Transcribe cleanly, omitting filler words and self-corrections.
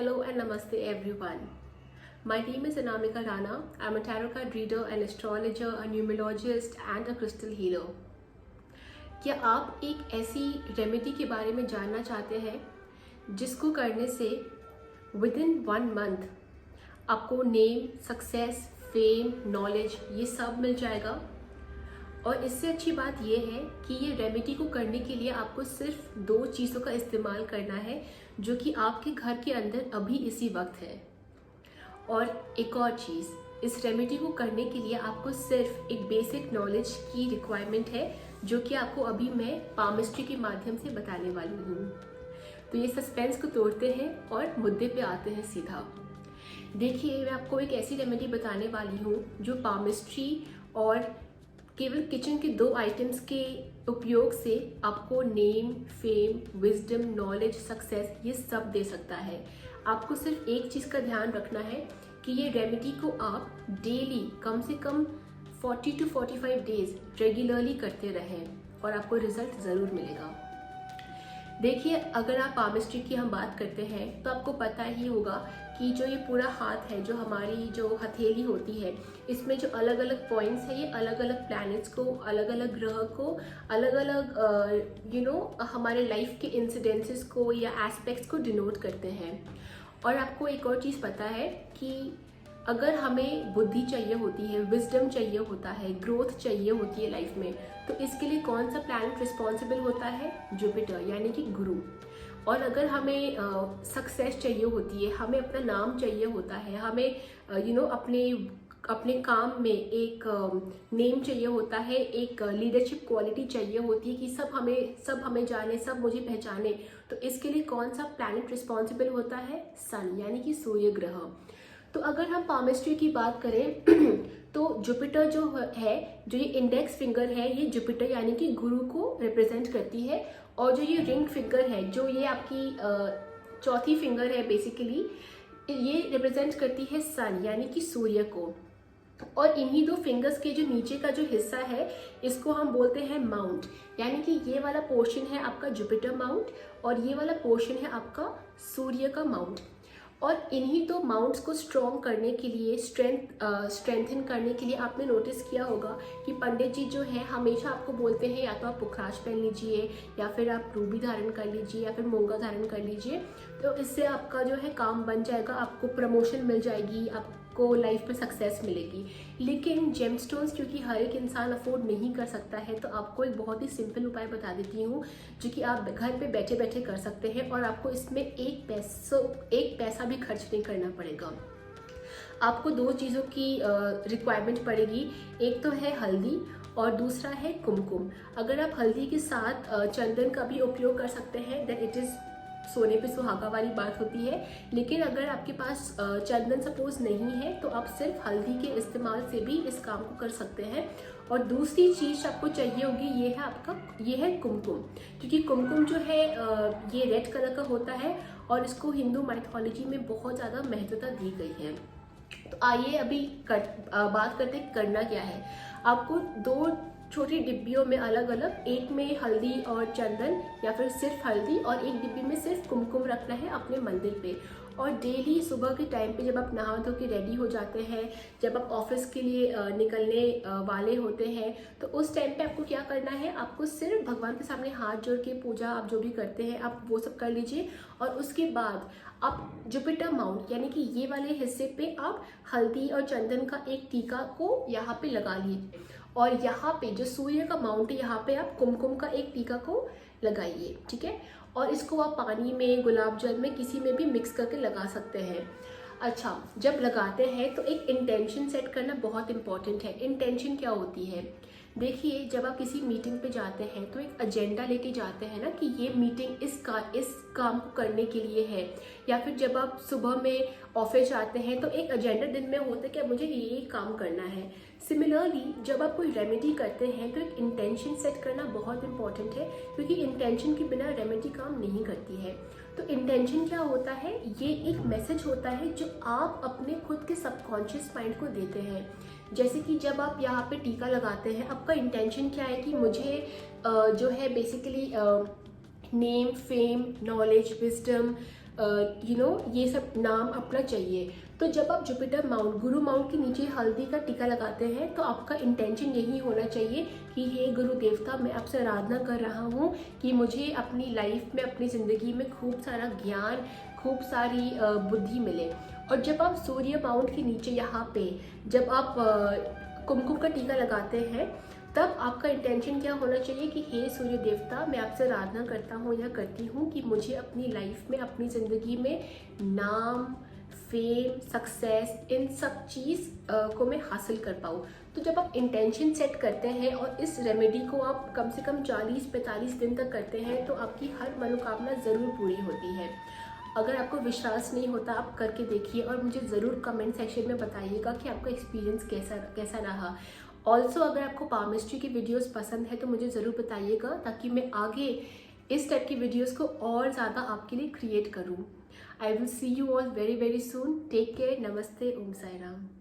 Hello and namaste everyone. My name is Anamika Rana. I'm a tarot card reader, an astrologer, a numerologist and a crystal healer. क्या आप एक ऐसी remedy के बारे में जानना चाहते हैं जिसको करने से विदिन 1 मंथ आपको नेम, सक्सेस, फेम, नॉलेज ये सब मिल जाएगा? और इससे अच्छी बात यह है कि ये रेमेडी को करने के लिए आपको सिर्फ 2 चीज़ों का इस्तेमाल करना है जो कि आपके घर के अंदर अभी इसी वक्त है। और एक और चीज़, इस रेमेडी को करने के लिए आपको सिर्फ एक बेसिक नॉलेज की रिक्वायरमेंट है जो कि आपको अभी मैं पामिस्ट्री के माध्यम से बताने वाली हूँ। तो ये सस्पेंस को तोड़ते हैं और मुद्दे पे आते हैं सीधा। देखिए, मैं आपको एक ऐसी रेमेडी बताने वाली हूँ जो पामिस्ट्री और केवल किचन के 2 आइटम्स के उपयोग से आपको name, fame, wisdom, knowledge, success ये सब दे सकता है। आपको सिर्फ एक चीज़ का ध्यान रखना है कि ये रेमेडी को आप डेली कम से कम 40 to 45 डेज रेगुलरली करते रहें और आपको रिजल्ट ज़रूर मिलेगा। देखिए, अगर आप पामिस्ट्री की हम बात करते हैं तो आपको पता ही होगा कि जो ये पूरा हाथ है, जो हमारी जो हथेली होती है, इसमें जो अलग अलग पॉइंट्स है, ये अलग अलग प्लैनेट्स को, अलग अलग ग्रह को, अलग अलग हमारे लाइफ के इंसिडेंसेस को या एस्पेक्ट्स को डिनोट करते हैं। और आपको एक और चीज़ पता है कि अगर हमें बुद्धि चाहिए होती है, विजडम चाहिए होता है, ग्रोथ चाहिए होती है लाइफ में, तो इसके लिए कौन सा प्लैनेट रिस्पॉन्सिबल होता है? जुपिटर, यानी कि गुरु। और अगर हमें सक्सेस चाहिए होती है, हमें अपना नाम चाहिए होता है, हमें अपने काम में एक नेम चाहिए होता है, एक लीडरशिप क्वालिटी चाहिए होती है कि सब हमें जाने, सब मुझे पहचाने, तो इसके लिए कौन सा प्लैनेट रिस्पॉन्सिबल होता है? सन, यानी कि सूर्य ग्रह। तो अगर हम पामिस्ट्री की बात करें तो जुपिटर जो है, जो ये इंडेक्स फिंगर है, ये जुपिटर यानी कि गुरु को रिप्रेजेंट करती है। और जो ये रिंग फिंगर है, जो ये आपकी चौथी फिंगर है, बेसिकली ये रिप्रेजेंट करती है सन, यानी कि सूर्य को। और इन्हीं 2 फिंगर्स के जो नीचे का जो हिस्सा है, इसको हम बोलते हैं माउंट, यानी कि ये वाला पोर्शन है आपका जुपिटर माउंट और ये वाला पोर्शन है आपका सूर्य का माउंट। और इन्हीं 2 माउंट्स को स्ट्रॉन्ग करने के लिए, स्ट्रेंथन करने के लिए आपने नोटिस किया होगा कि पंडित जी जो है हमेशा आपको बोलते हैं या तो आप पुखराज पहन लीजिए, या फिर आप रूबी धारण कर लीजिए, या फिर मूंगा धारण कर लीजिए, तो इससे आपका जो है काम बन जाएगा, आपको प्रमोशन मिल जाएगी, आपको लाइफ में सक्सेस मिलेगी। लेकिन जेमस्टोन्स क्योंकि हर एक इंसान अफोर्ड नहीं कर सकता है, तो आपको एक बहुत ही सिंपल उपाय बता देती हूँ जो कि आप घर पे बैठे बैठे कर सकते हैं और आपको इसमें एक पैसा भी खर्च नहीं करना पड़ेगा। आपको 2 चीज़ों की रिक्वायरमेंट पड़ेगी, एक तो है हल्दी और दूसरा है कुमकुम। अगर आप हल्दी के साथ चंदन का भी उपयोग कर सकते हैं, देन इट इज़ सोने पे सुहागा वाली बात होती है। लेकिन अगर आपके पास चंदन सपोज नहीं है तो आप सिर्फ हल्दी के इस्तेमाल से भी इस काम को कर सकते हैं। और दूसरी चीज़ आपको चाहिए होगी, ये है कुमकुम, क्योंकि कुमकुम जो है ये रेड कलर का होता है और इसको हिंदू माइथोलॉजी में बहुत ज़्यादा महत्वता दी गई है। तो आइए अभी बात करते हैं करना क्या है। आपको 2 छोटी डिब्बियों में अलग अलग, एक में हल्दी और चंदन या फिर सिर्फ हल्दी और एक डिब्बी में सिर्फ कुमकुम रखना है अपने मंदिर पे। और डेली सुबह के टाइम पे जब आप नहा धो के रेडी हो जाते हैं, जब आप ऑफिस के लिए निकलने वाले होते हैं, तो उस टाइम पे आपको क्या करना है? आपको सिर्फ भगवान के सामने हाथ जोड़ के पूजा आप जो भी करते हैं आप वो सब कर लीजिए। और उसके बाद आप जुपिटर माउंट यानी कि ये वाले हिस्से पे आप हल्दी और चंदन का एक टीका को यहाँ पे लगा लीजिए। और यहाँ पे जो सूर्य का माउंट है, यहाँ पे आप कुमकुम का एक टीका को लगाइए, ठीक है? और इसको आप पानी में, गुलाब जल में, किसी में भी मिक्स करके लगा सकते हैं। अच्छा, जब लगाते हैं तो एक इंटेंशन सेट करना बहुत इंपॉर्टेंट है। इंटेंशन क्या होती है? देखिए, जब आप किसी मीटिंग पे जाते हैं तो एक एजेंडा लेके जाते हैं ना कि ये मीटिंग इस काम को करने के लिए है। या फिर जब आप सुबह में ऑफिस जाते हैं तो एक एजेंडा दिन में होता है कि मुझे ये काम करना है। सिमिलरली जब आप कोई रेमेडी करते हैं तो एक इंटेंशन सेट करना बहुत इंपॉर्टेंट है, क्योंकि इंटेंशन के बिना रेमेडी काम नहीं करती है। तो इंटेंशन क्या होता है? ये एक मैसेज होता है जो आप अपने खुद के सबकॉन्शियस माइंड को देते हैं। जैसे कि जब आप यहाँ पे टीका लगाते हैं, आपका इंटेंशन क्या है कि मुझे जो है basically name, fame, knowledge, wisdom, ये सब नाम अपना चाहिए। तो जब आप जुपिटर माउंट, गुरु माउंट के नीचे हल्दी का टीका लगाते हैं तो आपका इंटेंशन यही होना चाहिए कि हे गुरु देवता, मैं आपसे आराधना कर रहा हूँ कि मुझे अपनी लाइफ में, अपनी ज़िंदगी में खूब सारा ज्ञान, खूब सारी बुद्धि मिले। और जब आप सूर्य माउंट के नीचे यहाँ पे जब आप कुमकुम का टीका लगाते हैं, तब आपका इंटेंशन क्या होना चाहिए कि हे सूर्य देवता, मैं आपसे आराधना करता हूँ या करती हूँ कि मुझे अपनी लाइफ में, अपनी ज़िंदगी में नाम, फेम, सक्सेस, इन सब चीज़ को मैं हासिल कर पाऊँ। तो जब आप इंटेंशन सेट करते हैं और इस रेमेडी को आप कम से कम 40-45 दिन तक करते हैं तो आपकी हर मनोकामना ज़रूर पूरी होती है। अगर आपको विश्वास नहीं होता, आप करके देखिए और मुझे ज़रूर कमेंट सेक्शन में बताइएगा कि आपका एक्सपीरियंस कैसा रहा। ऑल्सो अगर आपको पामिस्ट्री की वीडियोस पसंद है तो मुझे ज़रूर बताइएगा, ताकि मैं आगे इस टाइप की वीडियोस को और ज़्यादा आपके लिए क्रिएट करूँ। I will see you all very very soon. Take care. नमस्ते। ओम साई राम।